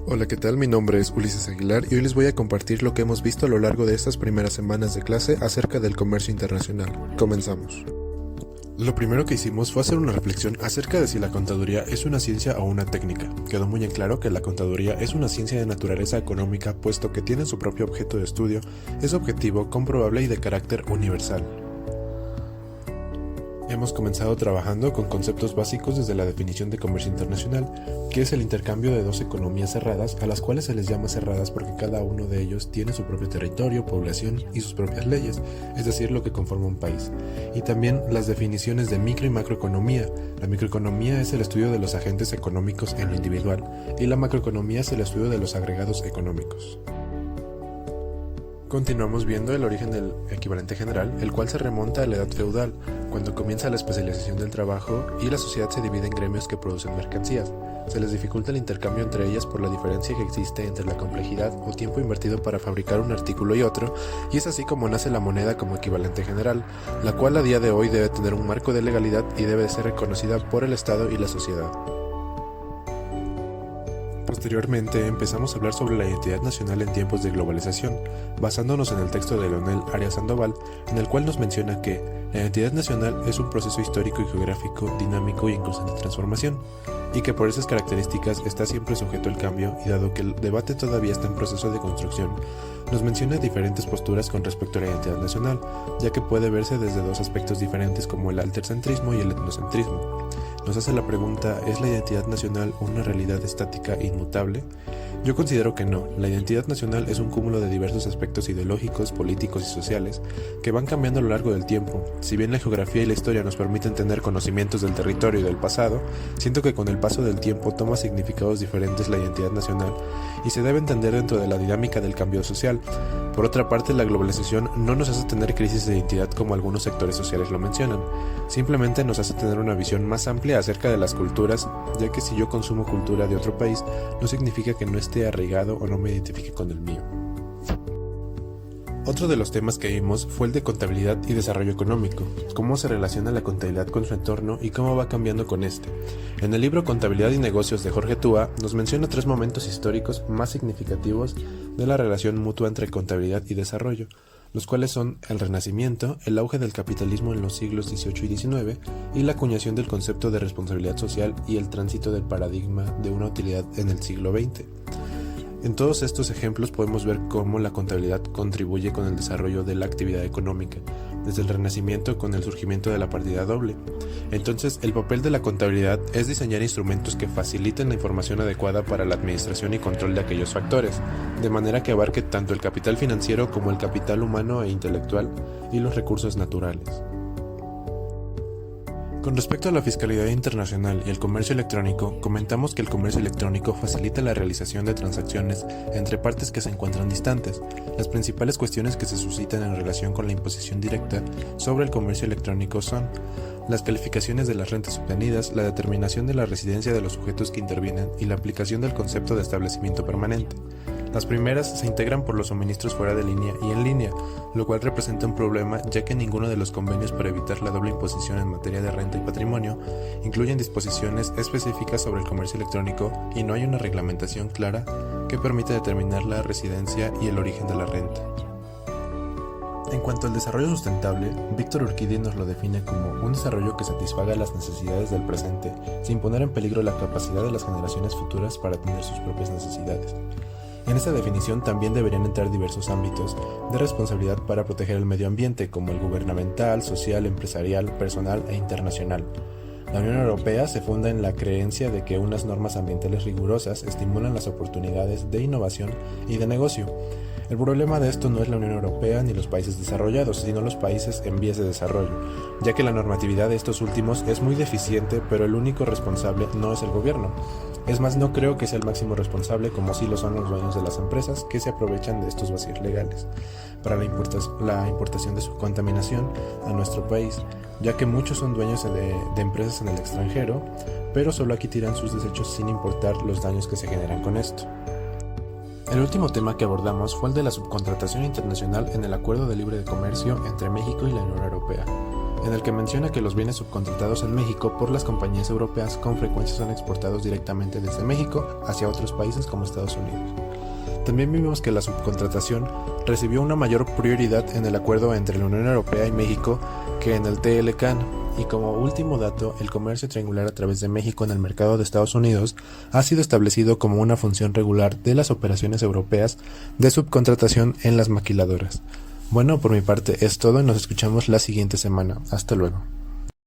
Hola, ¿qué tal? Mi nombre es Ulises Aguilar y hoy les voy a compartir lo que hemos visto a lo largo de estas primeras semanas de clase acerca del comercio internacional. Comenzamos. Lo primero que hicimos fue hacer una reflexión acerca de si la contaduría es una ciencia o una técnica. Quedó muy en claro que la contaduría es una ciencia de naturaleza económica, puesto que tiene su propio objeto de estudio, es objetivo, comprobable y de carácter universal. Hemos comenzado trabajando con conceptos básicos desde la definición de comercio internacional, que es el intercambio de dos economías cerradas, a las cuales se les llama cerradas porque cada uno de ellos tiene su propio territorio, población y sus propias leyes, es decir, lo que conforma un país. Y también las definiciones de micro y macroeconomía. La microeconomía es el estudio de los agentes económicos en lo individual, y la macroeconomía es el estudio de los agregados económicos. Continuamos viendo el origen del equivalente general, el cual se remonta a la edad feudal, cuando comienza la especialización del trabajo y la sociedad se divide en gremios que producen mercancías. Se les dificulta el intercambio entre ellas por la diferencia que existe entre la complejidad o tiempo invertido para fabricar un artículo y otro, y es así como nace la moneda como equivalente general, la cual a día de hoy debe tener un marco de legalidad y debe ser reconocida por el Estado y la sociedad. Posteriormente empezamos a hablar sobre la identidad nacional en tiempos de globalización, basándonos en el texto de Leonel Arias Sandoval, en el cual nos menciona que la identidad nacional es un proceso histórico y geográfico dinámico y en constante transformación, y que por esas características está siempre sujeto al cambio, y dado que el debate todavía está en proceso de construcción, nos menciona diferentes posturas con respecto a la identidad nacional, ya que puede verse desde dos aspectos diferentes como el altercentrismo y el etnocentrismo. Nos hace la pregunta, ¿es la identidad nacional una realidad estática e inmutable? Yo considero que no. La identidad nacional es un cúmulo de diversos aspectos ideológicos, políticos y sociales que van cambiando a lo largo del tiempo. Si bien la geografía y la historia nos permiten tener conocimientos del territorio y del pasado, siento que con el paso del tiempo toma significados diferentes la identidad nacional y se debe entender dentro de la dinámica del cambio social. Por otra parte, la globalización no nos hace tener crisis de identidad como algunos sectores sociales lo mencionan. Simplemente nos hace tener una visión más amplia acerca de las culturas, ya que si yo consumo cultura de otro país, no significa que no esté arraigado o no me identifique con el mío. Otro de los temas que vimos fue el de contabilidad y desarrollo económico, cómo se relaciona la contabilidad con su entorno y cómo va cambiando con este. En el libro Contabilidad y Negocios de Jorge Túa nos menciona 3 momentos históricos más significativos de la relación mutua entre contabilidad y desarrollo, los cuales son el Renacimiento, el auge del capitalismo en los siglos XVIII y XIX y la acuñación del concepto de responsabilidad social y el tránsito del paradigma de una utilidad en el siglo XX. En todos estos ejemplos podemos ver cómo la contabilidad contribuye con el desarrollo de la actividad económica, desde el Renacimiento con el surgimiento de la partida doble. Entonces, el papel de la contabilidad es diseñar instrumentos que faciliten la información adecuada para la administración y control de aquellos factores, de manera que abarque tanto el capital financiero como el capital humano e intelectual y los recursos naturales. Con respecto a la fiscalidad internacional y el comercio electrónico, comentamos que el comercio electrónico facilita la realización de transacciones entre partes que se encuentran distantes. Las principales cuestiones que se suscitan en relación con la imposición directa sobre el comercio electrónico son las calificaciones de las rentas obtenidas, la determinación de la residencia de los sujetos que intervienen y la aplicación del concepto de establecimiento permanente. Las primeras se integran por los suministros fuera de línea y en línea, lo cual representa un problema ya que ninguno de los convenios para evitar la doble imposición en materia de renta y patrimonio incluyen disposiciones específicas sobre el comercio electrónico y no hay una reglamentación clara que permita determinar la residencia y el origen de la renta. En cuanto al desarrollo sustentable, Víctor Urquidi nos lo define como un desarrollo que satisfaga las necesidades del presente sin poner en peligro la capacidad de las generaciones futuras para atender sus propias necesidades. En esta definición también deberían entrar diversos ámbitos de responsabilidad para proteger el medio ambiente, como el gubernamental, social, empresarial, personal e internacional. La Unión Europea se funda en la creencia de que unas normas ambientales rigurosas estimulan las oportunidades de innovación y de negocio. El problema de esto no es la Unión Europea ni los países desarrollados, sino los países en vías de desarrollo, ya que la normatividad de estos últimos es muy deficiente, pero el único responsable no es el gobierno. Es más, no creo que sea el máximo responsable como sí lo son los dueños de las empresas que se aprovechan de estos vacíos legales para la importación de su contaminación a nuestro país, ya que muchos son dueños de empresas en el extranjero, pero solo aquí tiran sus desechos sin importar los daños que se generan con esto. El último tema que abordamos fue el de la subcontratación internacional en el Acuerdo de Libre de Comercio entre México y la Unión Europea. en el que menciona que los bienes subcontratados en México por las compañías europeas con frecuencia son exportados directamente desde México hacia otros países como Estados Unidos. También vimos que la subcontratación recibió una mayor prioridad en el acuerdo entre la Unión Europea y México que en el TLCAN, y como último dato, el comercio triangular a través de México en el mercado de Estados Unidos ha sido establecido como una función regular de las operaciones europeas de subcontratación en las maquiladoras. Bueno, por mi parte es todo y nos escuchamos la siguiente semana. Hasta luego.